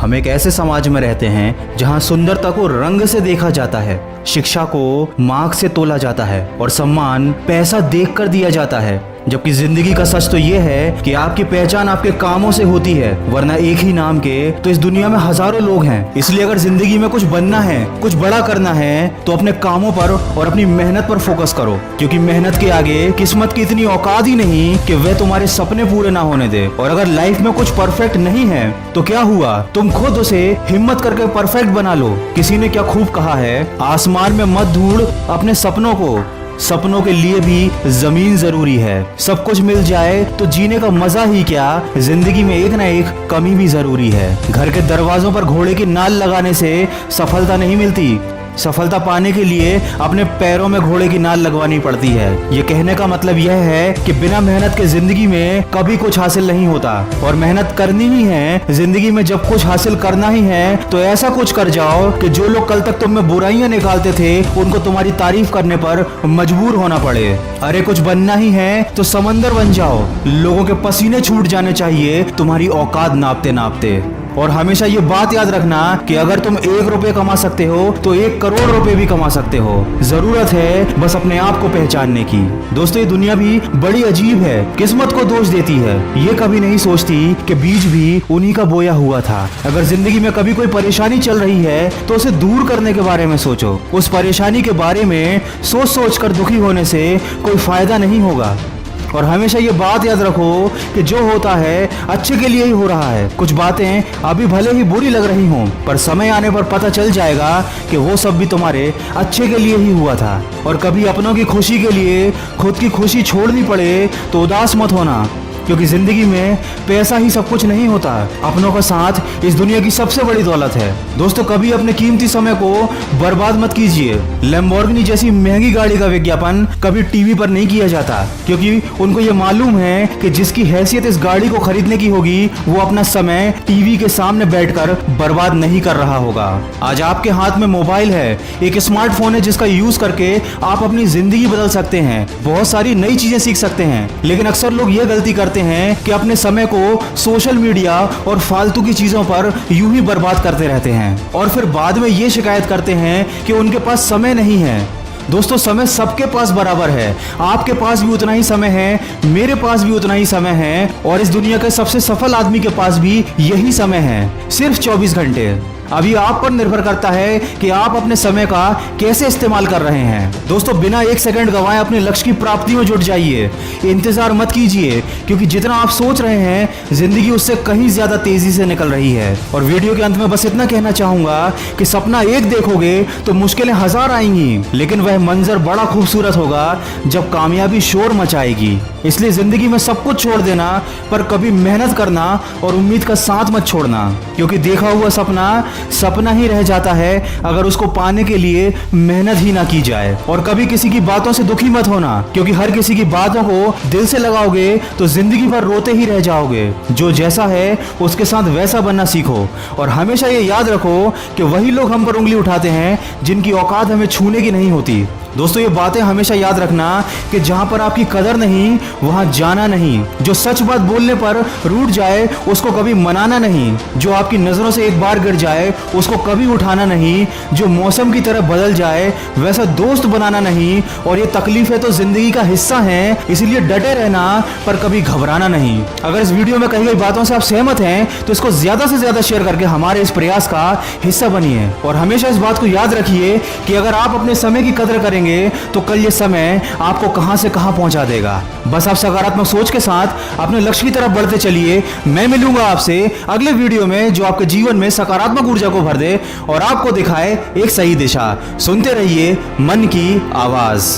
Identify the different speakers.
Speaker 1: हम एक ऐसे समाज में रहते हैं जहां सुंदरता को रंग से देखा जाता है, शिक्षा को मार्क्स से तोला जाता है और सम्मान पैसा देखकर दिया जाता है। जबकि जिंदगी का सच तो ये है कि आपकी पहचान आपके कामों से होती है, वरना एक ही नाम के तो इस दुनिया में हजारों लोग हैं। इसलिए अगर जिंदगी में कुछ बनना है, कुछ बड़ा करना है, तो अपने कामों पर और अपनी मेहनत पर फोकस करो, क्योंकि मेहनत के आगे किस्मत की इतनी औकात ही नहीं कि वह तुम्हारे सपने पूरे ना होने दे। और अगर लाइफ में कुछ परफेक्ट नहीं है तो क्या हुआ, तुम खुद उसे हिम्मत करके परफेक्ट बना लो। किसी ने क्या खूब कहा है, आसमान में मत ढूंढ अपने सपनों को, सपनों के लिए भी जमीन जरूरी है। सब कुछ मिल जाए तो जीने का मजा ही क्या, जिंदगी में एक ना एक कमी भी जरूरी है। घर के दरवाजों पर घोड़े की नाल लगाने से सफलता नहीं मिलती, सफलता पाने के लिए अपने पैरों में घोड़े की नाल लगवानी पड़ती है। ये कहने का मतलब यह है कि बिना मेहनत के जिंदगी में कभी कुछ हासिल नहीं होता, और मेहनत करनी ही है। जिंदगी में जब कुछ हासिल करना ही है तो ऐसा कुछ कर जाओ कि जो लोग कल तक तुम में बुराइयां निकालते थे उनको तुम्हारी तारीफ करने पर मजबूर होना पड़े। अरे कुछ बनना ही है तो समंदर बन जाओ, लोगों के पसीने छूट जाने चाहिए तुम्हारी औकात नापते नापते। और हमेशा ये बात याद रखना कि अगर तुम 1 रुपये कमा सकते हो तो 1 करोड़ रुपए भी कमा सकते हो। जरूरत है बस अपने आप को पहचानने की। दोस्तों, ये दुनिया भी बड़ी अजीब है, किस्मत को दोष देती है, ये कभी नहीं सोचती कि बीज भी उन्हीं का बोया हुआ था। अगर जिंदगी में कभी कोई परेशानी चल रही है तो उसे दूर करने के बारे में सोचो। उस परेशानी के बारे में सोच सोच कर दुखी होने से कोई फायदा नहीं होगा। और हमेशा ये बात याद रखो कि जो होता है अच्छे के लिए ही हो रहा है। कुछ बातें अभी भले ही बुरी लग रही हों, पर समय आने पर पता चल जाएगा कि वो सब भी तुम्हारे अच्छे के लिए ही हुआ था। और कभी अपनों की खुशी के लिए खुद की खुशी छोड़नी पड़े तो उदास मत होना, क्योंकि जिंदगी में पैसा ही सब कुछ नहीं होता, अपनों का साथ इस दुनिया की सबसे बड़ी दौलत है। दोस्तों, कभी अपने कीमती समय को बर्बाद मत कीजिए। लैम्बोर्गिनी जैसी महंगी गाड़ी का विज्ञापन कभी टीवी पर नहीं किया जाता, क्योंकि उनको ये मालूम है कि जिसकी हैसियत इस गाड़ी को खरीदने की होगी वो अपना समय टीवी के सामने बैठकर बर्बाद नहीं कर रहा होगा। आज आपके हाथ में मोबाइल है, एक स्मार्टफोन है जिसका यूज करके आप अपनी जिंदगी बदल सकते हैं, बहुत सारी नई चीजें सीख सकते हैं। लेकिन अक्सर लोग ये गलती करते हैं कि अपने समय को सोशल मीडिया और फालतू की चीजों पर यूं ही बर्बाद करते रहते हैं, और फिर बाद में ये शिकायत करते हैं कि उनके पास समय नहीं है। दोस्तों, समय सबके पास बराबर है, आपके पास भी उतना ही समय है, मेरे पास भी उतना ही समय है, और इस दुनिया के सबसे सफल आदमी के पास भी यही समय है, सिर्फ 24 घंटे। अभी आप पर निर्भर करता है कि आप अपने समय का कैसे इस्तेमाल कर रहे हैं। दोस्तों, बिना 1 सेकंड गंवाए अपने लक्ष्य की प्राप्ति में जुट जाइए, इंतजार मत कीजिए, क्योंकि जितना आप सोच रहे हैं जिंदगी उससे कहीं ज्यादा तेजी से निकल रही है। और वीडियो के अंत में बस इतना कहना चाहूंगा कि सपना एक देखोगे तो मुश्किलें 1000 आएंगी, लेकिन वह मंजर बड़ा खूबसूरत होगा जब कामयाबी शोर मचाएगी। इसलिए जिंदगी में सब कुछ छोड़ देना, पर कभी मेहनत करना और उम्मीद का साथ मत छोड़ना, क्योंकि देखा हुआ सपना सपना ही रह जाता है अगर उसको पाने के लिए मेहनत ही ना की जाए। और कभी किसी की बातों से दुखी मत होना, क्योंकि हर किसी की बातों को दिल से लगाओगे तो जिंदगी भर रोते ही रह जाओगे। जो जैसा है उसके साथ वैसा बनना सीखो, और हमेशा ये याद रखो कि वही लोग हम पर उंगली उठाते हैं जिनकी औकात हमें छूने की नहीं होती। दोस्तों, ये बातें हमेशा याद रखना कि जहां पर आपकी कदर नहीं वहां जाना नहीं, जो सच बात बोलने पर रूठ जाए उसको कभी मनाना नहीं, जो आपकी नजरों से एक बार गिर जाए उसको कभी उठाना नहीं, जो मौसम की तरह बदल जाए वैसा दोस्त बनाना नहीं। और ये तकलीफें तो जिंदगी का हिस्सा हैं, इसीलिए डटे रहना, पर कभी घबराना नहीं। अगर इस वीडियो में कही गई बातों से आप सहमत हैं तो इसको ज्यादा से ज्यादा शेयर करके हमारे इस प्रयास का हिस्सा बनिए। और हमेशा इस बात को याद रखिए कि अगर आप अपने समय की कदर करेंगे तो कल ये समय आपको कहां से कहां पहुंचा देगा। बस आप सकारात्मक सोच के साथ अपने लक्ष्य की तरफ बढ़ते चलिए। मैं मिलूंगा आपसे अगले वीडियो में जो आपके जीवन में सकारात्मक ऊर्जा को भर दे और आपको दिखाए एक सही दिशा। सुनते रहिए मन की आवाज।